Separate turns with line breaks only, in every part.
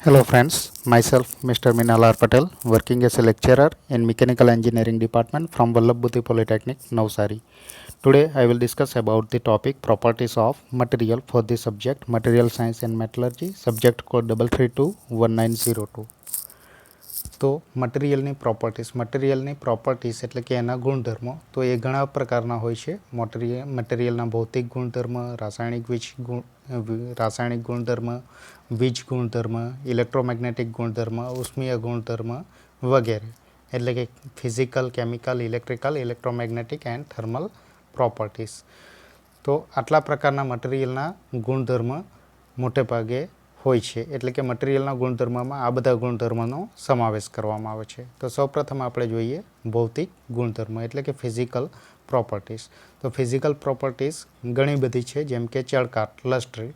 Hello friends, myself Mr. Minal R. Patel, working as a lecturer in Mechanical Engineering Department from Vallabhbhuti Polytechnic, Navsari. Today I will discuss about the topic properties of material for the subject Material Science and Metallurgy, subject code 3321902. તો મટીરિયલની properties એટલે કે એના ગુણધર્મો તો એ ઘણા પ્રકારના હોય છે. મટીરિયલના ભૌતિક ગુણધર્મ, રાસાયણિક ગુણધર્મ, વીજ ગુણધર્મ, ઇલેક્ટ્રોમેગ્નેટિક ગુણધર્મ, ઉષ્મીય ગુણધર્મ વગેરે, એટલે કે physical, chemical, electrical, electromagnetic and thermal properties. તો આટલા પ્રકારના મટીરિયલના ગુણધર્મ મોટે ભાગે હોય છે. એટલે કે મટીરિયલના ગુણધર્મમાં આ બધા ગુણધર્મનો સમાવેશ કરવામાં આવે છે. તો સૌપ્રથમ આપણે જોઈએ ભૌતિક ગુણધર્મ એટલે કે ફિઝિકલ પ્રોપર્ટીઝ. તો ફિઝિકલ પ્રોપર્ટીઝ ઘણી બધી છે, જેમ કે ચળકાટ, લસ્ટ્રી,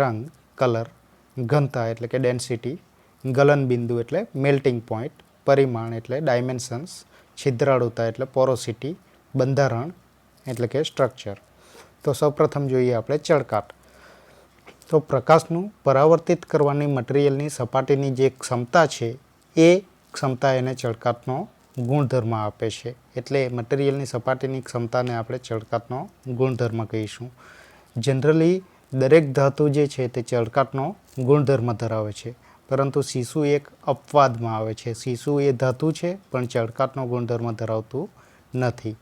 રંગ, કલર, ઘનતા એટલે કે ડેન્સિટી, ગલનબિંદુ એટલે મેલ્ટિંગ પોઈન્ટ, પરિમાણ એટલે ડાયમેન્શન્સ, છિદ્રાળુતા એટલે પોરોસિટી, બંધારણ એટલે કે સ્ટ્રક્ચર. તો સૌપ્રથમ જોઈએ આપણે ચળકાટ. તો પ્રકાશનું પરાવર્તિત કરવાની મટીરિયલની સપાટીની જે ક્ષમતા છે એ ક્ષમતા એને ચળકાટનો ગુણધર્મ આપે છે. એટલે મટીરિયલની સપાટીની ક્ષમતાને આપણે ચળકાટનો ગુણધર્મ કહીશું. જનરલી દરેક ધાતુ જે છે તે ચળકાટનો ગુણધર્મ ધરાવે છે, પરંતુ સીસુ એક અપવાદમાં આવે છે. સીસુ એ ધાતુ છે પણ ચળકાટનો ગુણધર્મ ધરાવતું નથી.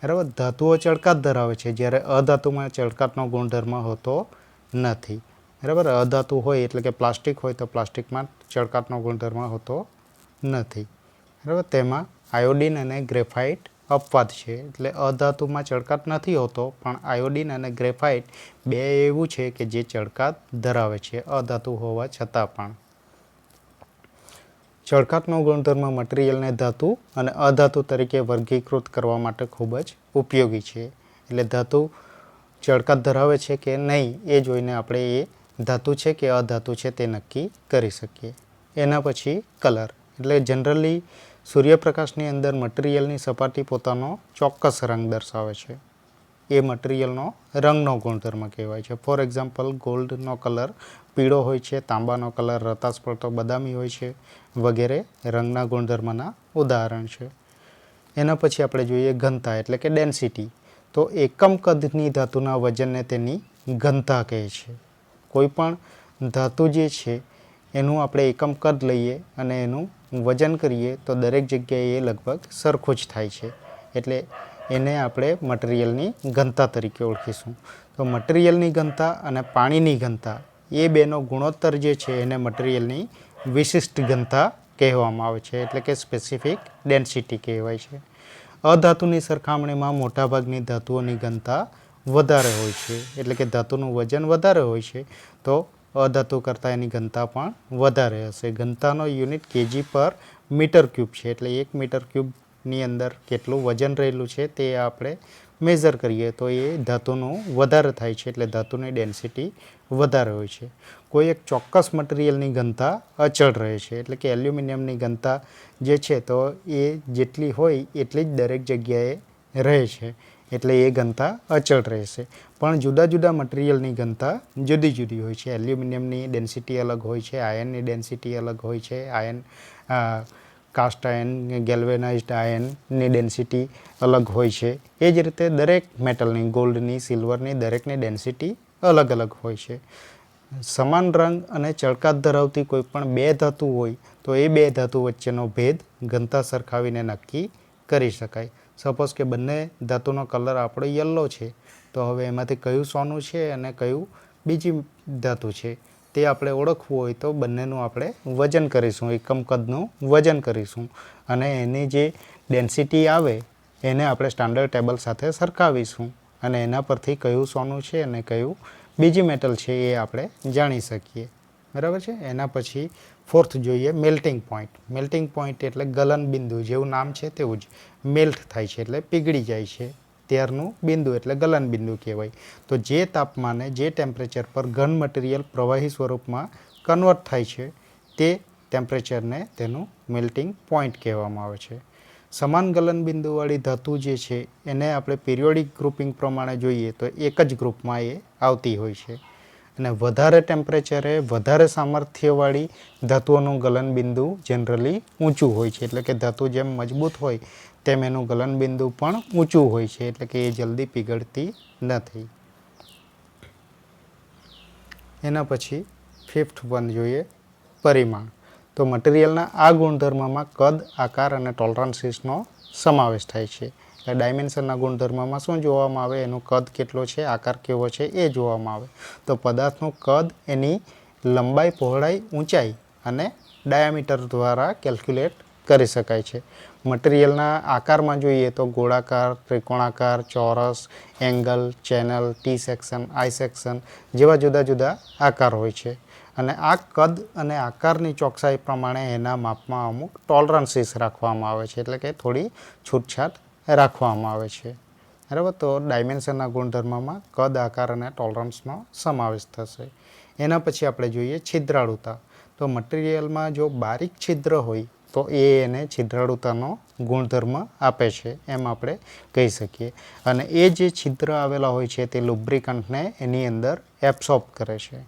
બરાબર, ધાતુઓ ચળકાટ ધરાવે છે, જ્યારે અધાતુમાં ચળકાટનો ગુણધર્મ હોતો નથી. બરાબર, અધાતુ હોય એટલે કે પ્લાસ્ટિક હોય તો પ્લાસ્ટિકમાં ચળકાટનો ગુણધર્મ હોતો નથી. બરાબર, તેમાં આયોડિન અને ગ્રેફાઇટ અપવાદ છે. એટલે અધાતુમાં ચળકાટ નથી હોતો, પણ આયોડિન અને ગ્રેફાઇટ બે એવું છે કે જે ચળકાટ ધરાવે છે અધાતુ હોવા છતાં પણ. ચળકાટનો ગુણધર્મ મટીરિયલને ધાતુ અને અધાતુ તરીકે વર્ગીકૃત કરવા માટે ખૂબ જ ઉપયોગી છે. એટલે ધાતુ ચળકાટ ધરાવે છે કે નહીં એ જોઈને આપણે એ ધાતુ છે કે અધાતુ છે તે નક્કી કરી શકીએ. એના પછી કલર. એટલે જનરલી સૂર્યપ્રકાશની અંદર મટીરિયલની સપાટી પોતાનો ચોક્કસ રંગ દર્શાવે છે. એ મટીરિયલનો રંગનો ગુણધર્મ કહેવાય છે. ફોર એક્ઝામ્પલ, ગોલ્ડનો કલર પીળો હોય છે, તાંબાનો કલર રતાશ પડતો બદામી હોય છે વગેરે રંગના ગુણધર્મના ઉદાહરણ છે. એના પછી આપણે જોઈએ ઘનતા એટલે કે ડેન્સિટી. તો એકમ કદની ધાતુના વજનને તેની ઘનતા કહે છે. કોઈ પણ ધાતુ જે છે એનું આપણે એકમ કદ લઈએ અને એનું વજન કરીએ તો દરેક જગ્યાએ એ લગભગ સરખું જ થાય છે. એટલે એને આપણે મટીરિયલની ઘનતા તરીકે ઓળખીશું. તો મટીરિયલની ઘનતા અને પાણીની ઘનતા એ બેનો ગુણોત્તર જે છે એને મટીરિયલની વિશિષ્ટ ઘનતા કહેવામાં આવે છે, એટલે કે સ્પેસિફિક ડેન્સિટી કહેવાય છે. અધાતુની સરખામણીમાં મોટાભાગની ધાતુઓની ઘનતા વધારે હોય છે. એટલે કે ધાતુનું વજન વધારે હોય છે તો અધાતુ કરતાં એની ઘનતા પણ વધારે હશે. ઘનતાનો યુનિટ કેજી પર મીટર ક્યુબ છે. એટલે 1 મીટર ક્યુબની અંદર કેટલું વજન રહેલું છે તે આપણે મેઝર કરીએ તો એ ધાતુનું વધારે થાય છે. એટલે ધાતુની ડેન્સિટી વધારે હોય છે. કોઈ એક ચોક્કસ મટીરિયલની ઘનતા અચળ રહે છે. એટલે કે એલ્યુમિનિયમની ઘનતા જે છે તો એ જેટલી હોય એટલી જ દરેક જગ્યાએ રહે છે. એટલે એ ઘનતા અચળ રહેશે. પણ જુદા જુદા મટીરિયલની ઘનતા જુદી જુદી હોય છે. એલ્યુમિનિયમની ડેન્સિટી અલગ હોય છે, આયનની ડેન્સિટી અલગ હોય છે, કાસ્ટ આયન, ગેલ્વેનાઇઝ્ડ આયનની ડેન્સિટી અલગ હોય છે. એ જ રીતે દરેક મેટલની, ગોલ્ડની, સિલ્વરની દરેકની ડેન્સિટી અલગ અલગ હોય છે. સમાન રંગ અને ચળકાટ ધરાવતી કોઈ પણ બે ધાતુ હોય તો એ બે ધાતુ વચ્ચેનો ભેદ ઘનતા સરખાવીને નક્કી કરી શકાય. સપોઝ કે બંને ધાતુનો કલર આપણો યલો છે, તો હવે એમાંથી કયું સોનું છે અને કયું બીજી ધાતુ છે તે આપણે ઓળખવું હોય તો બંનેનું આપણે વજન કરીશું, એકમ કદનું વજન કરીશું અને એની જે ડેન્સિટી આવે એને આપણે સ્ટાન્ડર્ડ ટેબલ સાથે સરખાવીશું અને એના પરથી કયું સોનું છે અને કયું બીજી મેટલ છે એ આપણે જાણી શકીએ. બરાબર છે. એના પછી ફોર્થ જોઈએ મેલ્ટિંગ પોઈન્ટ. મેલ્ટિંગ પોઈન્ટ એટલે ગલન બિંદુ. જેવું નામ છે તેવું જ, મેલ્ટ થાય છે એટલે પીગળી જાય છે ત્યારનું બિંદુ એટલે ગલન બિંદુ કહેવાય. તો જે તાપમાને, જે ટેમ્પરેચર પર ઘન મટીરિયલ પ્રવાહી સ્વરૂપમાં કન્વર્ટ થાય છે તે ટેમ્પરેચરને તેનું મેલ્ટિંગ પોઈન્ટ કહેવામાં આવે છે. સમાન ગલન બિંદુવાળી ધાતુ જે છે એને આપણે પિરિયોડિક ગ્રુપિંગ પ્રમાણે જોઈએ તો એક જ ગ્રુપમાં એ આવતી હોય છે. અને વધારે ટેમ્પરેચરે વધારે સામર્થ્યવાળી ધાતુઓનું ગલનબિંદુ જનરલી ઊંચું હોય છે. એટલે કે ધાતુ જેમ મજબૂત હોય તેમ એનું ગલનબિંદુ પણ ઊંચું હોય છે. એટલે કે એ જલ્દી પીગળતી નથી. એના પછી 5th વન જોઈએ, પરિમાણ. તો મટીરિયલના આ ગુણધર્મમાં કદ, આકાર અને ટોલરન્સીસનો સમાવેશ થાય છે. એટલે ડાયમેન્શનના ગુણધર્મમાં શું જોવામાં આવે? એનું કદ કેટલો છે, આકાર કેવો છે એ જોવામાં આવે. તો પદાર્થનું કદ એની લંબાઈ, પહોળાઈ, ઊંચાઈ અને ડાયામીટર દ્વારા કેલ્ક્યુલેટ કરી શકાય છે. મટીરિયલના આકારમાં જોઈએ તો ગોળાકાર, ત્રિકોણાકાર, ચોરસ, એંગલ, ચેનલ, ટી સેક્શન, આઈ સેક્શન જેવા જુદા જુદા આકાર હોય છે. અને આ કદ અને આકારની ચોકસાઈ પ્રમાણે એના માપમાં અમુક ટોલરન્સીસ રાખવામાં આવે છે. એટલે કે થોડી છૂટછાટ રાખવામાં આવે છે. બરાબર. તો ડાયમેન્શનના ગુણધર્મમાં કદ, આકાર અને ટોલરન્સનો સમાવેશ થશે. એના પછી આપણે જોઈએ છિદ્રાળુતા. તો મટીરિયલમાં જો બારીક છિદ્ર હોય તો એ એને છિદ્રાળુતાનો ગુણધર્મ આપે છે એમ આપણે કહી શકીએ. અને એ જે છિદ્ર આવેલા હોય છે તે લુબ્રિકન્ટને એની અંદર એબ્સોર્બ કરે છે.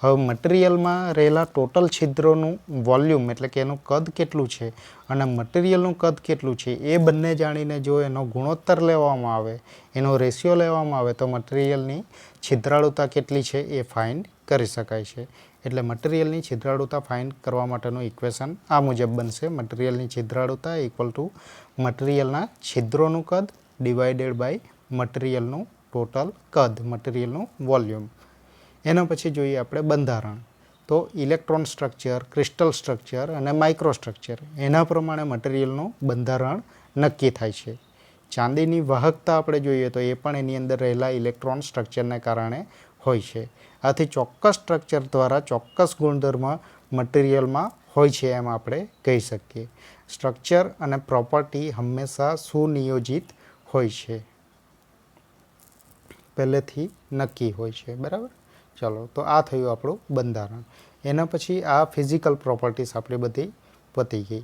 હવે મટીરિયલમાં રહેલા ટોટલ છિદ્રોનું વોલ્યુમ એટલે કે એનું કદ કેટલું છે અને મટીરિયલનું કદ કેટલું છે એ બંને જાણીને જો એનો ગુણોત્તર લેવામાં આવે, એનો રેશિયો લેવામાં આવે તો મટીરિયલની છિદ્રાળુતા કેટલી છે એ ફાઇન્ડ કરી શકાય છે. એટલે મટીરિયલની છિદ્રાળુતા ફાઇન્ડ કરવા માટેનું ઇક્વેશન આ મુજબ બનશે. મટીરિયલની છિદ્રાળુતા ઇક્વલ ટુ મટીરિયલના છિદ્રોનું કદ ડિવાઇડેડ બાય મટીરિયલનું ટોટલ કદ, મટીરિયલનું વોલ્યુમ. એના પછી જોઈએ આપણે બંધારણ. તો ઇલેક્ટ્રોન સ્ટ્રક્ચર, ક્રિસ્ટલ સ્ટ્રક્ચર અને માઇક્રો સ્ટ્રક્ચર એના પ્રમાણે મટીરિયલનું બંધારણ નક્કી થાય છે. ચાંદીની વાહકતા આપણે જોઈએ તો એ પણ એની અંદર રહેલા ઇલેક્ટ્રોન સ્ટ્રક્ચરને કારણે હોય છે. આથી ચોક્કસ સ્ટ્રક્ચર દ્વારા ચોક્કસ ગુણધર્મ મટીરિયલમાં હોય છે એમ આપણે કહી શકીએ. સ્ટ્રક્ચર અને પ્રોપર્ટી હંમેશા સુનિયોજિત હોય છે, પહેલેથી નક્કી હોય છે. બરાબર. ચલો, તો આ થયું આપણું બંધારણ. એના પછી આ ફિઝિકલ પ્રોપર્ટીઝ આપણી બધી પતી ગઈ.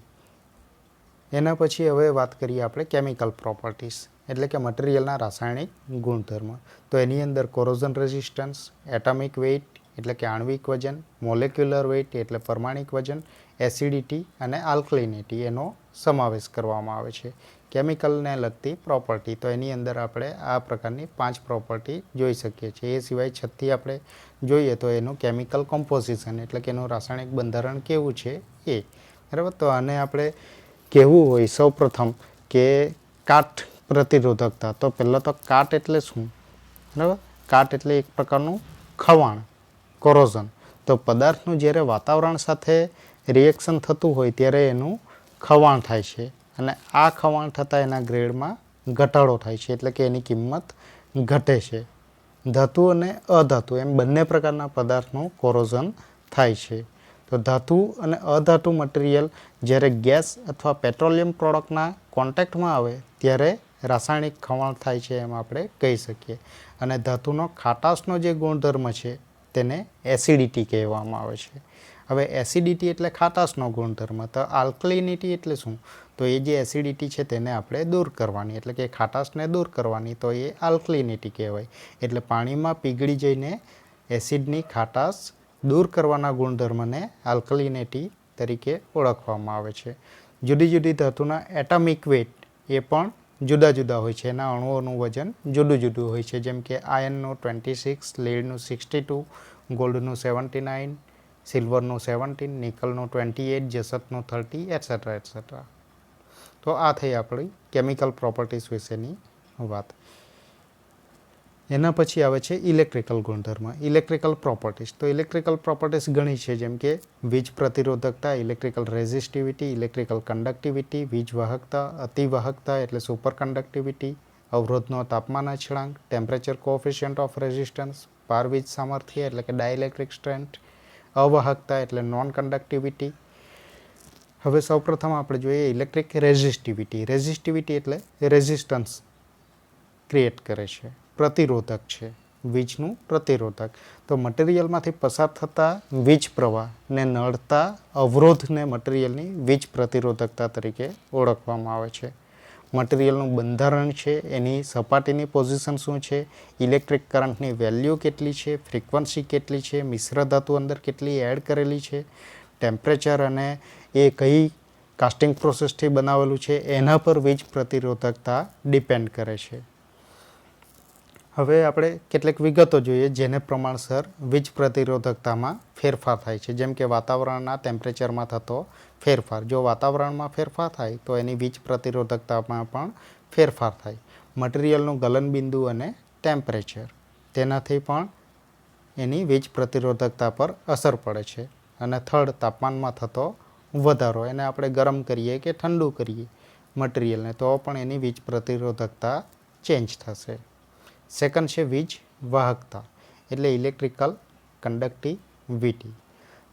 એના પછી હવે વાત કરીએ આપણે કેમિકલ પ્રોપર્ટીઝ એટલે કે મટીરિયલના રાસાયણિક ગુણધર્મ. તો એની અંદર કોરોઝન રેઝિસ્ટન્સ, એટમિક વેઇટ એટલે કે આણ્વિક વજન, મોલેક્યુલર વેઇટ એટલે પરમાણિક વજન, એસિડિટી અને આલ્કલિનિટી એનો સમાવેશ કરવામાં આવે છે. કેમિકલને લગતી પ્રોપર્ટી તો એની અંદર આપણે આ પ્રકારની 5 પ્રોપર્ટી જોઈ શકીએ છીએ. એ સિવાય 6થી આપણે જોઈએ તો એનું કેમિકલ કોમ્પોઝિશન એટલે કે એનું રાસાયણિક બંધારણ કેવું છે એ. બરાબર. તો આને આપણે કહેવું હોય સૌપ્રથમ કે કાટ પ્રતિરોધકતા. તો પહેલાં તો કાટ એટલે શું? બરાબર. કાટ એટલે એક પ્રકારનું ખવાણ, કોરોઝન. તો પદાર્થનું જ્યારે વાતાવરણ સાથે રિએક્શન થતું હોય ત્યારે એનું ખવાણ થાય છે અને આ ખવાણ થતાં એના ગ્રેડમાં ઘટાડો થાય છે. એટલે કે એની કિંમત ઘટે છે. ધાતુ અને અધાતુ એમ બંને પ્રકારના પદાર્થનું કોરોઝન થાય છે. તો ધાતુ અને અધાતુ મટીરિયલ જ્યારે ગેસ અથવા પેટ્રોલિયમ પ્રોડક્ટના કોન્ટેક્ટમાં આવે ત્યારે રાસાયણિક ખવાણ થાય છે એમ આપણે કહી શકીએ. અને ધાતુનો ખાટાશનો જે ગુણધર્મ છે તેને એસિડિટી કહેવામાં આવે છે. હવે એસિડિટી એટલે ખાટાશનો ગુણધર્મ. તો આલ્કલિનિટી એટલે શું? તો એ જે એસિડિટી છે તેને આપણે દૂર કરવાની એટલે કે ખાટાશને દૂર કરવાની, તો એ આલ્કલિનિટી કહેવાય. એટલે પાણીમાં પીગળી જઈને એસિડની ખાટાશ દૂર કરવાના ગુણધર્મને આલ્કલિનિટી તરીકે ઓળખવામાં આવે છે. જુદી જુદી ધાતુના એટમિક વેઇટ એ પણ જુદા જુદા હોય છે. એના અણુઓનું વજન જુદું જુદું હોય છે. જેમ કે આયનનું 26, લીડનું 62, ગોલ્ડનું 79, સિલ્વરનું 17, નિકલનું 28, જસતનું 30 એટસેટ્રા એટસેટ્રા. તો આ થઈ આપણી કેમિકલ પ્રોપર્ટીઝ વિશેની વાત. એના પછી આવે છે ઇલેક્ટ્રિકલ ગુણધર્મ, ઇલેક્ટ્રિકલ પ્રોપર્ટીઝ. તો ઇલેક્ટ્રિકલ પ્રોપર્ટીઝ ઘણી છે જેમ કે વીજ પ્રતિરોધકતા, ઇલેક્ટ્રિકલ રેઝિસ્ટિવિટી, ઇલેક્ટ્રિકલ કન્ડક્ટિવિટી, વીજ વાહકતા, અતિવાહકતા એટલે સુપર કન્ડક્ટિવિટી, અવરોધનો તાપમાન અચળાંક, ટેમ્પરેચર કોએફિશિયન્ટ ઓફ રેઝિસ્ટન્સ, પાર વીજ સામર્થ્ય એટલે કે ડાઇલેક્ટ્રિક સ્ટ્રેન્થ, અવાહકતા એટલે નોન કન્ડક્ટિવિટી. હવે સૌપ્રથમ આપણે જોઈએ ઇલેક્ટ્રિક રેઝિસ્ટિવિટી. રેઝિસ્ટિવિટી એટલે રેઝિસ્ટન્સ ક્રિએટ કરે છે, પ્રતિરોધક છે, વીજનું પ્રતિરોધક. તો મટીરિયલમાંથી પસાર થતા વીજ પ્રવાહને નડતા અવરોધને મટીરિયલની વીજ પ્રતિરોધકતા તરીકે ઓળખવામાં આવે છે. મટીરિયલનું બંધારણ છે, એની સપાટીની પોઝિશન શું છે, ઇલેક્ટ્રિક કરંટની વેલ્યુ કેટલી છે, ફ્રીક્વન્સી કેટલી છે, મિશ્ર ધાતુ અંદર કેટલી એડ કરેલી છે, ટેમ્પરેચર અને એ કઈ કાસ્ટિંગ પ્રોસેસથી બનાવેલું છે, એના પર વીજ પ્રતિરોધકતા ડિપેન્ડ કરે છે. હવે આપણે કેટલીક વિગતો જોઈએ જેને પ્રમાણસર વીજ પ્રતિરોધકતામાં ફેરફાર થાય છે. જેમ કે વાતાવરણના ટેમ્પરેચરમાં થતો ફેરફાર. જો વાતાવરણમાં ફેરફાર થાય તો એની વીજ પ્રતિરોધકતામાં પણ ફેરફાર થાય. મટીરિયલનું ગલનબિંદુ અને ટેમ્પરેચર, તેનાથી પણ એની વીજ પ્રતિરોધકતા પર અસર પડે છે. અને થર્ડ, તાપમાનમાં થતો વધારો, એને આપણે ગરમ કરીએ કે ઠંડુ કરીએ મટીરિયલને તો પણ એની વીજ પ્રતિરોધકતા ચેન્જ થશે. સેકન્ડ છે વીજ વાહકતા, એટલે ઇલેક્ટ્રિકલ કંડક્ટિવિટી.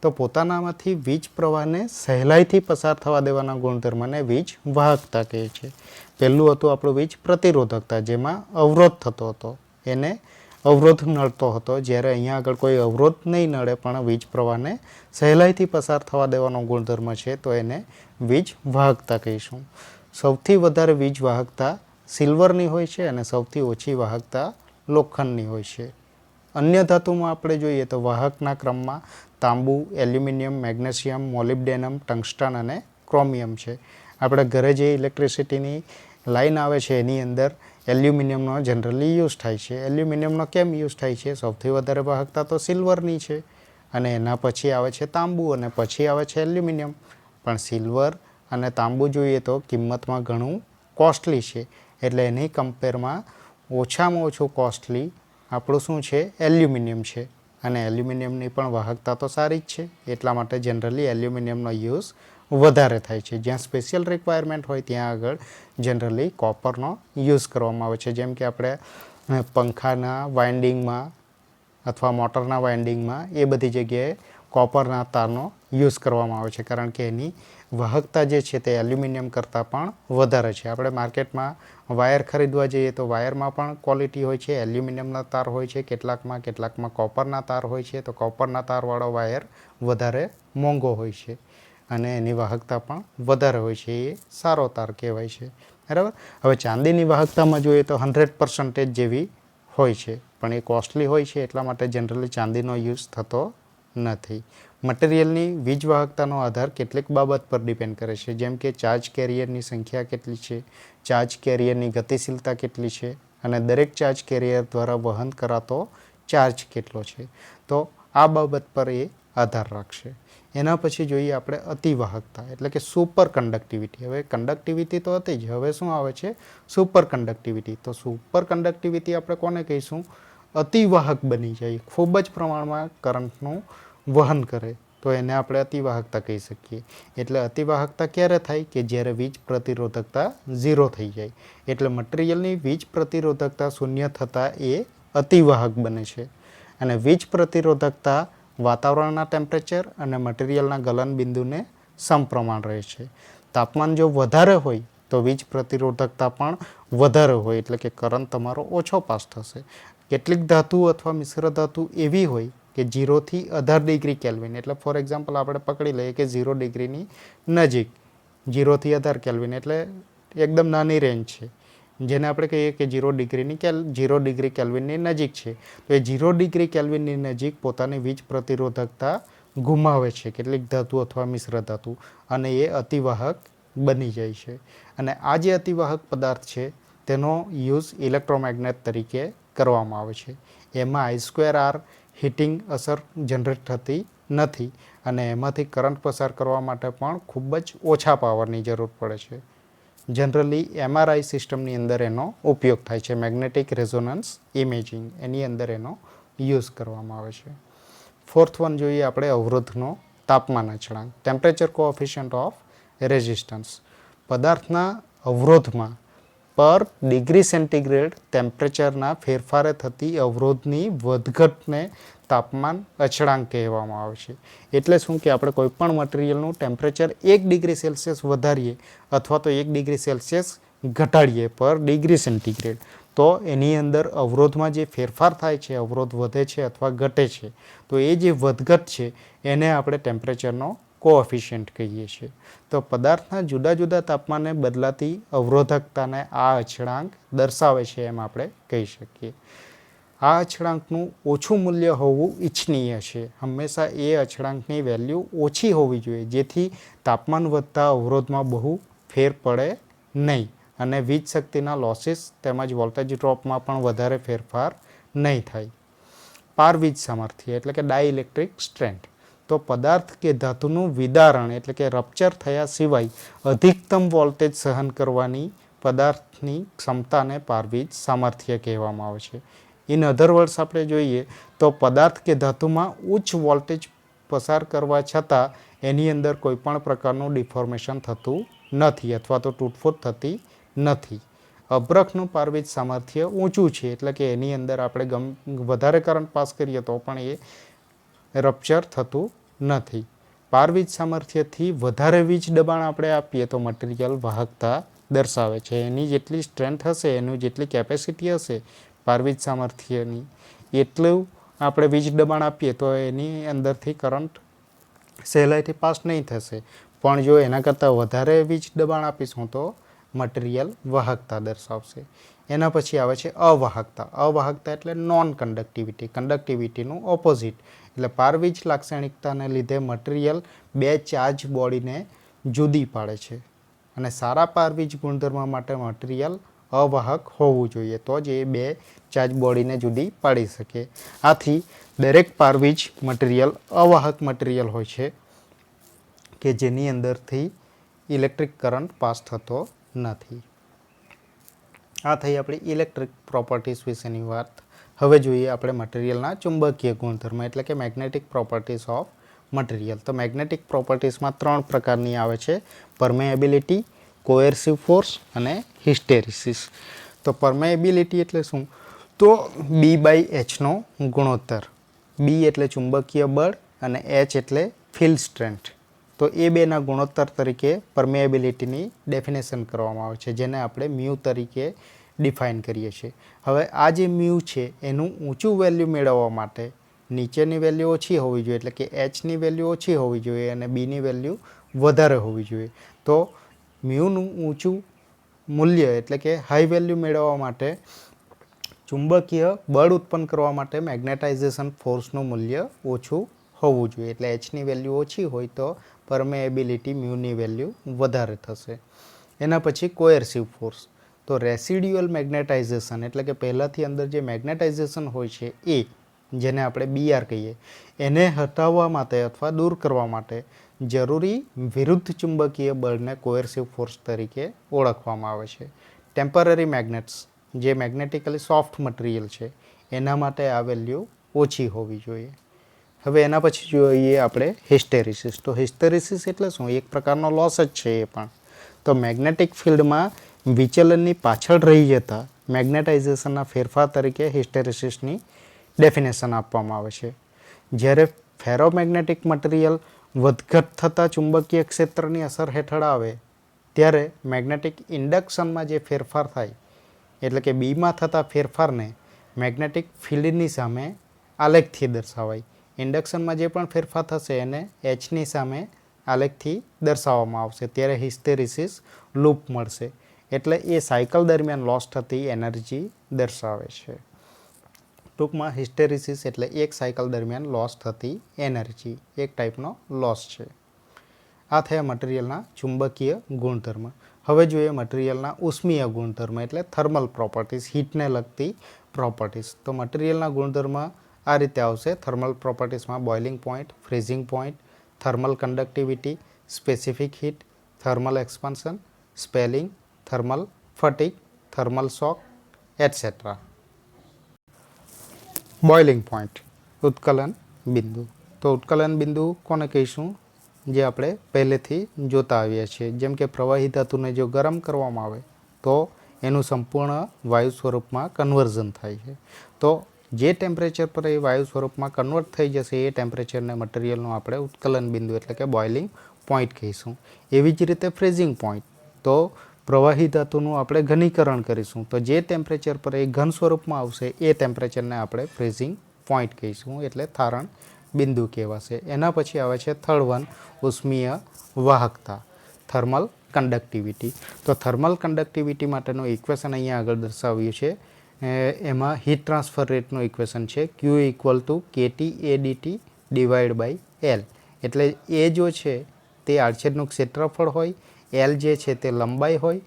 તો પોતાનામાંથી વીજ પ્રવાહને સહેલાઈથી પસાર થવા દેવાના ગુણધર્મને વીજ વાહકતા કહે છે. પહેલું હતું આપણું વીજ પ્રતિરોધકતા, જેમાં અવરોધ થતો હતો, એને અવરોધ નડતો હતો. જ્યારે અહીંયા આગળ કોઈ અવરોધ નહીં નડે પણ વીજ પ્રવાહને સહેલાઈથી પસાર થવા દેવાનો ગુણધર્મ છે તો એને વીજ વાહકતા કહીશું. સૌથી વધારે વીજ વાહકતા સિલ્વરની હોય છે અને સૌથી ઓછી વાહકતા લોખંડની હોય છે. અન્ય ધાતુમાં આપણે જોઈએ તો વાહકના ક્રમમાં તાંબુ, એલ્યુમિનિયમ, મેગ્નેશિયમ, મોલિબ્ડેનમ, ટંગસ્ટન અને ક્રોમિયમ છે. આપણે ઘરે જે ઇલેક્ટ્રિસિટીની લાઈન આવે છે એની અંદર એલ્યુમિનિયમનો જનરલી યુઝ થાય છે. એલ્યુમિનિયમનો કેમ યુઝ થાય છે? સૌથી વધારે વાહકતા તો સિલ્વરની છે અને એના પછી આવે છે તાંબુ અને પછી આવે છે એલ્યુમિનિયમ. પણ સિલ્વર અને તાંબુ જોઈએ તો કિંમતમાં ઘણું કોસ્ટલી છે, એટલે એની કમ્પેરમાં ઓછામાં ઓછું કોસ્ટલી આપણું શું છે? એલ્યુમિનિયમ છે. અને એલ્યુમિનિયમની પણ વાહકતા તો સારી જ છે, એટલા માટે જનરલી એલ્યુમિનિયમનો યુઝ વધારે થાય છે. જ્યાં સ્પેશિયલ રિક્વાયરમેન્ટ હોય ત્યાં આગળ જનરલી કોપરનો યુઝ કરવામાં આવે છે. જેમ કે આપણે પંખાના વાઇન્ડિંગમાં અથવા મોટરના વાઇન્ડિંગમાં એ બધી જગ્યાએ કોપરના તારનો યુઝ કરવામાં આવે છે, કારણ કે એની વાહકતા જે છે તે એલ્યુમિનિયમ કરતાં પણ વધારે છે. આપણે માર્કેટમાં વાયર ખરીદવા જઈએ તો વાયરમાં પણ ક્વોલિટી હોય છે, એલ્યુમિનિયમના તાર હોય છે, કેટલાકમાં કોપરના તાર હોય છે. તો કોપરના તારવાળો વાયર વધારે મોંઘો હોય છે અને એની વાહકતા પણ વધારે હોય છે, એ સારો તાર કહેવાય છે. બરાબર. હવે ચાંદીની વાહકતામાં જોઈએ તો 100% જેવી હોય છે, પણ એ કોસ્ટલી હોય છે એટલા માટે જનરલી ચાંદીનો યુઝ થતો નથી. મટીરિયલની વીજ વાહકતાનો આધાર કેટલીક બાબત પર ડિપેન્ડ કરે છે. જેમ કે ચાર્જ કેરિયરની સંખ્યા કેટલી છે, ચાર્જ કેરિયરની ગતિશીલતા કેટલી છે અને દરેક ચાર્જ કેરિયર દ્વારા વહન કરાતો ચાર્જ કેટલો છે. તો આ બાબત પર એ આધાર રાખશે. એના પછી જોઈએ આપણે અતિવાહકતા, એટલે કે સુપર કંડક્ટિવિટી. હવે કંડક્ટિવિટી તો હતી જ, હવે શું આવે છે? Super conductivity. તો સુપર કંડક્ટિવિટી આપણે કોને કહીશું? અતિવાહક બની જાય, ખૂબ જ પ્રમાણમાં કરંટનું વહન કરે તો એને આપણે અતિવાહકતા કહી શકીએ. એટલે અતિવાહકતા ક્યારે થાય? કે જ્યારે વીજ પ્રતિરોધકતા 0 થઈ જાય. એટલે મટીરિયલની વીજ પ્રતિરોધકતા શૂન્ય થતાં એ અતિવાહક બને છે. અને વીજ પ્રતિરોધકતા વાતાવરણના ટેમ્પરેચર અને મટીરિયલના ગલનબિંદુને સમપ્રમાણ રહે છે. તાપમાન જો વધારે હોય તો વીજ પ્રતિરોધકતા પણ વધારે હોય, એટલે કે કરંટ તમારો ઓછો પાસ થશે. કેટલીક ધાતુ અથવા મિશ્ર ધાતુ એવી હોય કે 0 થી 18 ડિગ્રી કેલ્વિન, એટલે ફોર એક્ઝામ્પલ આપણે પકડી લઈએ કે 0 ડિગ્રીની નજીક, 0 થી 18 કેલ્વિન એટલે એકદમ નાની રેન્જ છે, જેને આપણે કહીએ કે 0 ડિગ્રી કેલ્વિનની નજીક છે. તો એ 0 ડિગ્રી કેલ્વિનની નજીક પોતાની વીજ પ્રતિરોધકતા ગુમાવે છે કેટલીક ધાતુ અથવા મિશ્ર ધાતુ, અને એ અતિવાહક બની જાય છે. અને આ જે અતિવાહક પદાર્થ છે તેનો યુઝ ઇલેક્ટ્રોમેગ્નેટ તરીકે કરવામાં આવે છે. એમાં I²R હીટિંગ અસર જનરેટ થતી નથી અને એમાંથી કરંટ પસાર કરવા માટે પણ ખૂબ જ ઓછા પાવરની જરૂર પડે છે. જનરલી MRI સિસ્ટમની અંદર એનો ઉપયોગ થાય છે, મેગ્નેટિક રેઝોનન્સ ઇમેજિંગ, એની અંદર એનો યુઝ કરવામાં આવે છે. ફોર્થ વન જોઈએ આપણે અવરોધનો તાપમાન અચળાંક, ટેમ્પરેચર કોએફિશિયન્ટ ઓફ રેઝિસ્ટન્સ. પદાર્થના અવરોધમાં પર ડિગ્રી સેન્ટીગ્રેડ ટેમ્પરેચરના ફેરફારે થતી અવરોધની વધઘટને તાપમાન અચળાંક કહેવામાં આવે છે. એટલે શું કે આપણે કોઈ પણ મટીરિયલનું ટેમ્પરેચર 1 ડિગ્રી સેલ્સિયસ વધારીએ અથવા તો 1 ડિગ્રી સેલ્સિયસ ઘટાડીએ પર ડિગ્રી સેન્ટીગ્રેડ, તો એની અંદર અવરોધમાં જે ફેરફાર થાય છે, અવરોધ વધે છે અથવા ઘટે છે, તો એ જે વધઘટ છે એને આપણે ટેમ્પરેચરનો કોએફિશિયન્ટ કહીએ છીએ. તો પદાર્થના જુદા જુદા તાપમાને બદલાતી અવરોધકતાને આ અચળાંક દર્શાવે છે એમ આપણે કહી શકીએ. આ અચળાંકનું ઓછું મૂલ્ય હોવું ઈચ્છનીય છે. હંમેશા એ અચળાંકની વેલ્યુ ઓછી હોવી જોઈએ જેથી તાપમાન વધતા અવરોધમાં બહુ ફેર પડે નહીં અને વીજ શક્તિના લોસીસ તેમજ વોલ્ટેજ ડ્રોપમાં પણ વધારે ફેરફાર નહીં થાય. પાર વીજ સામર્થ્ય એટલે કે ડાઇલેક્ટ્રિક સ્ટ્રેન્થ. તો પદાર્થ કે ધાતુનું વિદારણ એટલે કે રપ્ચર થયા સિવાય અધિકતમ વોલ્ટેજ સહન કરવાની પદાર્થની ક્ષમતાને પારવીજ સામર્થ્ય કહેવામાં આવે છે. ઇન અધર વર્ડ્સ આપણે જોઈએ તો પદાર્થ કે ધાતુમાં ઉચ્ચ વોલ્ટેજ પસાર કરવા છતાં એની અંદર કોઈપણ પ્રકારનું ડિફોર્મેશન થતું નથી અથવા તો તૂટફૂટ થતી નથી. અબ્રખનું પારવીજ સામર્થ્ય ઊંચું છે એટલે કે એની અંદર આપણે વધારે કરંટ પાસ કરીએ તો પણ એ રપ્ચર થતું નથી. પારવીજ સામર્થ્યથી વધારે વીજ દબાણ આપણે આપીએ તો મટીરિયલ વાહકતા દર્શાવે છે. એની જેટલી સ્ટ્રેન્થ હશે, એનું જેટલી કેપેસિટી હશે પારવીજ સામર્થ્યની, એટલું આપણે વીજ દબાણ આપીએ તો એની અંદરથી કરંટ સહેલાઈથી પાસ નહીં થશે. પણ જો એના કરતાં વધારે વીજ દબાણ આપીશું તો મટીરિયલ વાહકતા દર્શાવશે. એના પછી આવે છે અવાહકતા. અવાહકતા એટલે નોન કંડક્ટિવિટી, કંડક્ટિવિટીનું ઓપોઝિટ. એટલે પારવીજ લાક્ષણિકતાને લીધે મટીરિયલ બે ચાર્જ બોડીને જુદી પાડે છે અને સારા પારવીજ ગુણધર્મ માટે મટીરિયલ અવાહક હોવું જોઈએ તો જ એ બે ચાર્જ બોડીને જુદી પાડી શકે. આથી દરેક પારવીજ મટીરિયલ અવાહક મટીરિયલ હોય છે કે જેની અંદરથી ઇલેક્ટ્રિક કરંટ પાસ થતો નથી. આ થઈ આપણી ઇલેક્ટ્રિક પ્રોપર્ટીઝ વિશેની વાત. હવે જોઈએ આપણે મટીરિયલના ચુંબકીય ગુણધર્મ એટલે કે મેગ્નેટિક પ્રોપર્ટીઝ ઓફ મટીરિયલ. તો મેગ્નેટિક પ્રોપર્ટીઝમાં 3 પ્રકારની આવે છે: પરમેએબિલિટી, કોએર્સિવ ફોર્સ અને હિસ્ટેરિસિસ. તો પરમેએબિલિટી એટલે શું? તો B/Hનો ગુણોત્તર. B એટલે ચુંબકીય બળ અને H એટલે ફિલ્ડ સ્ટ્રેન્થ. તો એ બેના ગુણોત્તર તરીકે પરમેએબિલિટીની ડેફિનેશન કરવામાં આવે છે જેને આપણે મ્યુ તરીકે ડિફાઇન કરીએ છીએ. હવે આ જે મ્યુ છે એનું ઊંચું વેલ્યુ મેળવવા માટે નીચેની વેલ્યુ ઓછી હોવી જોઈએ એટલે કે Hની વેલ્યુ ઓછી હોવી જોઈએ અને Bની વેલ્યુ વધારે હોવી જોઈએ. તો મ્યુનું ઊંચું મૂલ્ય એટલે કે હાઈ વેલ્યુ મેળવવા માટે ચુંબકીય બળ ઉત્પન્ન કરવા માટે મેગ્નેટાઇઝેશન ફોર્સનું મૂલ્ય ઓછું હોવું જોઈએ. એટલે Hની વેલ્યુ ઓછી હોય તો પરમેએબિલિટી મ્યુની વેલ્યુ વધારે થશે. એના પછી કોએર્સિવ ફોર્સ. તો રેસિડ્યુઅલ મેગ્નેટાઇઝેશન એટલે કે પહેલાંથી અંદર જે મેગ્નેટાઇઝેશન હોય છે એ, જેને આપણે BR કહીએ, એને હટાવવા માટે અથવા દૂર કરવા માટે જરૂરી વિરુદ્ધ ચુંબકીય બળને કોએર્સિવ ફોર્સ તરીકે ઓળખવામાં આવે છે. ટેમ્પરરી મેગ્નેટ્સ જે મેગ્નેટિકલી સોફ્ટ મટીરિયલ છે એના માટે આ વેલ્યુ ઓછી હોવી જોઈએ. હવે એના પછી જોઈએ આપણે હિસ્ટેરિસિસ. તો હિસ્ટેરિસિસ એટલે શું? એક પ્રકારનો લોસ જ છે એ પણ. તો મેગ્નેટિક ફિલ્ડમાં વિચલનની પાછળ રહી જતા મેગ્નેટાઇઝેશનના ફેરફાર તરીકે હિસ્ટેરિસિસની ડેફિનેશન આપવામાં આવે છે. જ્યારે ફેરોમેગ્નેટિક મટીરિયલ વધઘટ થતાં ચુંબકીય ક્ષેત્રની અસર હેઠળ આવે ત્યારે મેગ્નેટિક ઇન્ડક્શનમાં જે ફેરફાર થાય એટલે કે બીમાં થતા ફેરફારને મેગ્નેટિક ફિલ્ડની સામે આલેખથી દર્શાવાય. ઇન્ડક્શનમાં જે પણ ફેરફાર થશે એને Hની સામે આલેખથી દર્શાવવામાં આવશે ત્યારે હિસ્ટેરિસિસ લૂપ મળશે. એટલે એ સાયકલ દરમિયાન લોસ થતી એનર્જી દર્શાવે છે. ટૂંકમાં હિસ્ટેરિસિસ એટલે એક સાયકલ દરમિયાન લોસ થતી એનર્જી, એક ટાઈપનો લોસ છે. આ થયા મટીરિયલના ચુંબકીય ગુણધર્મ. હવે જોઈએ મટીરિયલના ઉષ્મીય ગુણધર્મ એટલે થર્મલ પ્રોપર્ટીઝ, હીટને લગતી પ્રોપર્ટીઝ. તો મટીરિયલના ગુણધર્મ આ રીતે આવશે. થર્મલ પ્રોપર્ટીઝમાં boiling point, freezing point, thermal conductivity, specific heat, thermal expansion, spalling, thermal fatigue, thermal shock etcetera. Boiling point, ઉત્કલન બિંદુ. તો ઉત્કલન બિંદુ કોને કહીશું? જે આપણે પહેલેથી જોતા આવ્યા છીએ. જેમ કે પ્રવાહી ધાતુને જો ગરમ કરવામાં આવે તો એનું સંપૂર્ણ વાયુ સ્વરૂપમાં કન્વર્ઝન થાય છે. તો જે ટેમ્પરેચર પર એ વાયુ સ્વરૂપમાં કન્વર્ટ થઈ જશે એ ટેમ્પરેચરને મટીરિયલનું આપણે ઉત્કલન બિંદુ એટલે કે બોઇલિંગ પોઈન્ટ કહીશું. એવી જ રીતે ફ્રીઝિંગ પોઈન્ટ. તો પ્રવાહી ધાતુનું આપણે ઘનીકરણ કરીશું તો જે ટેમ્પરેચર પર એ ઘન સ્વરૂપમાં આવશે એ ટેમ્પરેચરને આપણે ફ્રીઝિંગ પોઈન્ટ કહીશું એટલે થારણ બિંદુ કહેવાશે. એના પછી આવે છે થર્ડ વન, ઉષ્મીય વાહકતા, થર્મલ કન્ડક્ટિવિટી. તો થર્મલ કન્ડક્ટિવિટી માટેનું ઇક્વેશન અહીંયા આગળ દર્શાવ્યું છે. એમાં હીટ ટ્રાન્સફર રેટનું ઇક્વેશન છે Q equal to KT ADT divide by L. એટલે એ જો છે તે આડછેદનું ક્ષેત્રફળ હોય, L જે છે તે લંબાઈ હોય,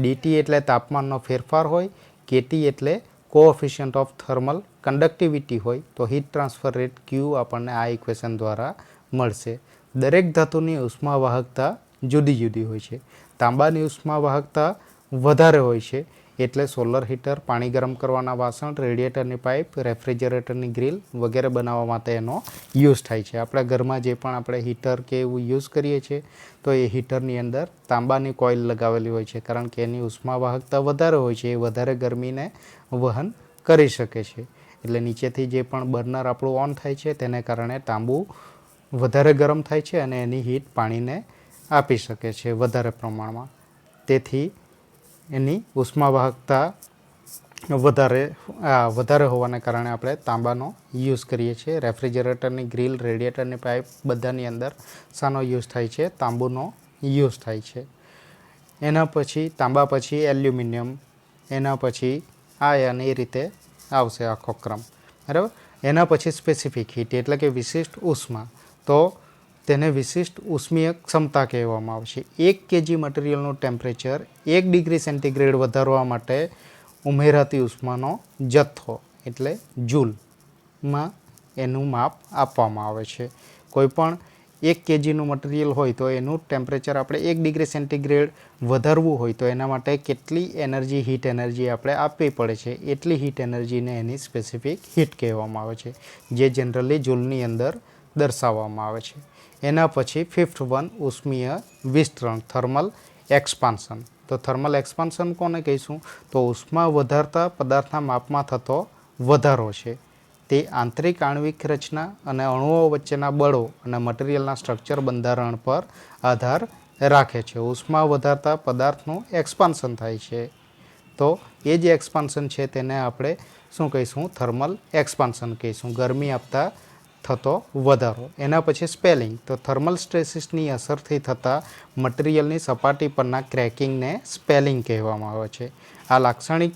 DT એટલે તાપમાનનો ફેરફાર હોય, KT એટલે કોએફિશિયન્ટ ઓફ થર્મલ કન્ડક્ટિવિટી હોય. તો હીટ ટ્રાન્સફર રેટ Q આપણને આ ઇક્વેશન દ્વારા મળશે. દરેક ધાતુની ઉષ્મા વાહકતા જુદી જુદી હોય છે. તાંબાની ઉષ્મા વાહકતા વધારે હોય છે, એટલે સોલર હીટર, પાણી ગરમ કરવાના વાસણ, રેડિએટરની પાઇપ, રેફ્રિજરેટરની ગ્રીલ વગેરે બનાવવા માટે એનો યુઝ થાય છે. આપણા ઘરમાં જે પણ આપણે હીટર કે એવું યુઝ કરીએ છીએ તો એ હીટરની અંદર તાંબાની કોઇલ લગાવેલી હોય છે, કારણ કે એની ઉષ્મા વાહકતા વધારે હોય છે, એ વધારે ગરમીને વહન કરી શકે છે. એટલે નીચેથી જે પણ બર્નર આપણું ઓન થાય છે તેને કારણે તાંબુ વધારે ગરમ થાય છે અને એની હીટ પાણીને આપી શકે છે વધારે પ્રમાણમાં. તેથી એની ઉષ્મા વાહકતા વધારે હોવાને કારણે આપણે તાંબાનો યુઝ કરીએ છીએ. રેફ્રિજરેટરની ગ્રીલ, રેડિએટરની પાઇપ બધાની અંદર શાનો યુઝ થાય છે? તાંબુનો યુઝ થાય છે. એના પછી તાંબા પછી એલ્યુમિનિયમ, એના પછી આયન, એ રીતે આવશે આખો ક્રમ, બરાબર. એના પછી સ્પેસિફિક હીટ એટલે કે વિશિષ્ટ ઉષ્મા. તો તેને વિશિષ્ટ ઉષ્મીય ક્ષમતા કહેવામાં આવે છે. 1 kg મટીરિયલનું ટેમ્પરેચર 1 ડિગ્રી સેન્ટીગ્રેડ વધારવા માટે ઉમેરાતી ઉષ્માનો જથ્થો એટલે જૂલમાં એનું માપ આપવામાં આવે છે. કોઈપણ 1 kgનું મટીરિયલ હોય તો એનું ટેમ્પરેચર આપણે 1 ડિગ્રી સેન્ટીગ્રેડ વધારવું હોય તો એના માટે કેટલી એનર્જી, હીટ એનર્જી આપણે આપવી પડે છે, એટલી હીટ એનર્જીને એની સ્પેસિફિક હીટ કહેવામાં આવે છે, જે જનરલી જૂલની અંદર દર્શાવવામાં આવે છે. એના પછી ફિફ્થ વન, ઉષ્મીય વિસ્તરણ, થર્મલ એક્સપાન્શન. તો થર્મલ એક્સપાન્શન કોને કહીશું? તો ઉષ્મા વધારતા પદાર્થના માપમાં થતો વધારો છે. તે આંતરિક આણ્વિક રચના અને અણુઓ વચ્ચેના બળો અને મટીરિયલના સ્ટ્રક્ચર બંધારણ પર આધાર રાખે છે. ઉષ્મા વધારતા પદાર્થનું એક્સપાન્શન થાય છે. તો એ જે એક્સપાન્શન છે તેને આપણે શું કહીશું? થર્મલ એક્સપાન્શન કહીશું, ગરમી આપતા થતો વધારો. એના પછી સ્પેલિંગ. તો થર્મલ સ્ટ્રેસીસની અસરથી થતા મટીરિયલની સપાટી પરના ક્રેકિંગને સ્પેલિંગ કહેવામાં આવે છે. આ લાક્ષણિક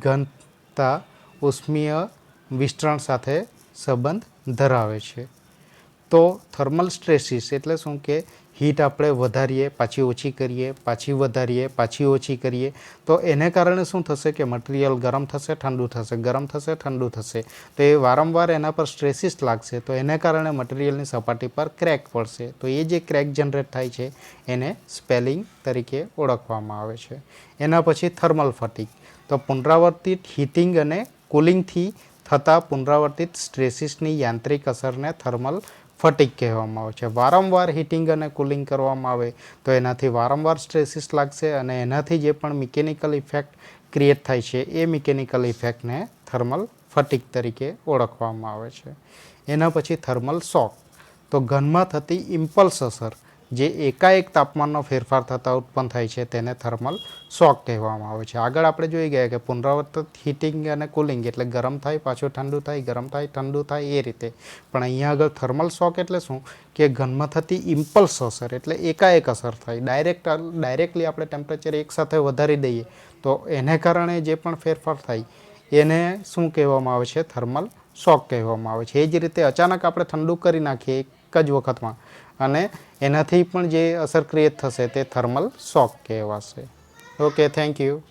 ઘનતા ઉષ્મીય વિસ્તરણ સાથે સંબંધ ધરાવે છે. તો થર્મલ સ્ટ્રેસીસ એટલે શું કે હીટ આપણે વધારીએ, પાછી ઓછી કરીએ, પાછી વધારીએ, પાછી ઓછી કરીએ, તો એને કારણે શું થશે કે મટીરિયલ ગરમ થશે, ઠંડુ થશે, ગરમ થશે, ઠંડુ થશે. તો એ વારંવાર એના પર સ્ટ્રેસીસ લાગશે, તો એને કારણે મટીરિયલની સપાટી પર ક્રેક પડશે. તો એ જે ક્રેક જનરેટ થાય છે એને સ્પેલિંગ તરીકે ઓળખવામાં આવે છે. એના પછી થર્મલ ફટીગ. તો પુનરાવર્તિત હીટિંગ અને કુલિંગથી થતા પુનરાવર્તિત સ્ટ્રેસીસની યાંત્રિક અસરને થર્મલ ફટીગ કહેવામાં આવે છે. વારંવાર હીટિંગ અને કુલિંગ કરવામાં આવે તો એનાથી વારંવાર સ્ટ્રેસીસ લાગશે અને એનાથી જે પણ મિકેનિકલ ઇફેક્ટ ક્રિએટ થાય છે એ મિકેનિકલ ઇફેક્ટને થર્મલ ફટીગ તરીકે ઓળખવામાં આવે છે. એના પછી થર્મલ શોક. તો ઘનમાં થતી ઇમ્પલ્સ અસર જે એકાએક તાપમાનનો ફેરફાર થતાં ઉત્પન્ન થાય છે તેને થર્મલ શોક કહેવામાં આવે છે. આગળ આપણે જોઈ ગયા કે પુનરાવર્તિત હીટિંગ અને કુલિંગ એટલે ગરમ થાય, પાછું ઠંડુ થાય, ગરમ થાય, ઠંડુ થાય, એ રીતે. પણ અહીંયા આગળ થર્મલ શોક એટલે શું કે ઘનમાં થતી ઇમ્પલ્સ અસર એટલે એકાએક અસર થાય. ડાયરેક્ટલી આપણે ટેમ્પરેચર એકસાથે વધારી દઈએ તો એને કારણે જે પણ ફેરફાર થાય એને શું કહેવામાં આવે છે? થર્મલ શોક કહેવામાં આવે છે. એ જ રીતે અચાનક આપણે ઠંડુ કરી નાખીએ એક જ વખતમાં અને એનાથી પણ જે અસર ક્રિએટ થશે તે થર્મલ શોક કહેવાશે. Okay, thank you.